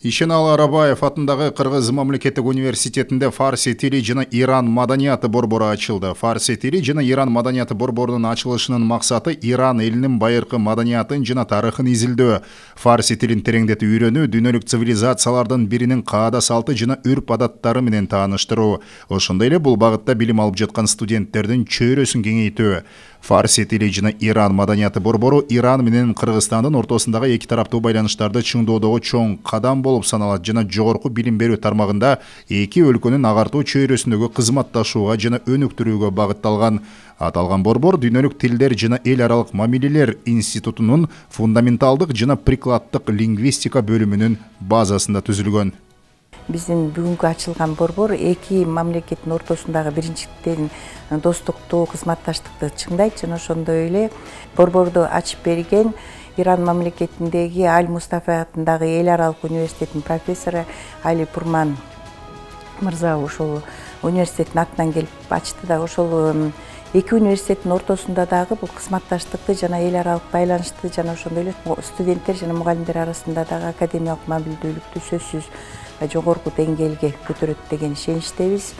Ишеналы Арабаев атындагы Кыргыз мамлекеттик университетинде фарси тили жана Иран маданияты борбору ачылды. Фарси тили жана Иран маданияты борборунун ачылышынын максаты Иран элинин байыркы маданиятын жана тарыхын изилдөө. Фарси тилин тереңдетип үйрөнүү, дүйнөлүк цивилизациялардын биринин каада салты жана үрп адаттары менен тааныштыруу. Ошондой эле бул багытта билим алып жаткан студенттердин чөйрөсүн кеңейтүү. Фарси тили жана Иран маданияты борбору Иран менен Кыргызстандын ортосундагы эки тараптуу байланыштарды чыңдоодогу чоң кадам болуп саналат жана жогорку билим берүү тармагында эки өлкөнүн агартуу чөйрөсүндөгү кызматташууга жана өнүктүрүүгө багытталган. Аталган борбор дүйнөлүк тилдер жана эл аралык мамилелер институтунун фундаменталдык жана прикладдык лингвистика бөлүмүнүн базасында түзүлгөн. Биздин бүгүнкү ачылган борбор эки мамлекеттин ортосундагы биринчиликтен достукту, кызматташтыкты чыңдайт жана ошондой эле борборду ачып берген Иран мамлекетиндеги Аль Мустафа атындагы эл аралык университеттин профессору Али Пурман мырза ошол университеттин атынан келип ачты да, ошол эки университеттин ортосунда дагы бул кызматташтыкты жана эл аралык байланышты жана ошондой эле студенттер жана мугалимдер арасында дагы академиялык мамилдүүлүктү сөзсүз жогорку деңгээлге көтөрөт деген ишеничтебиз.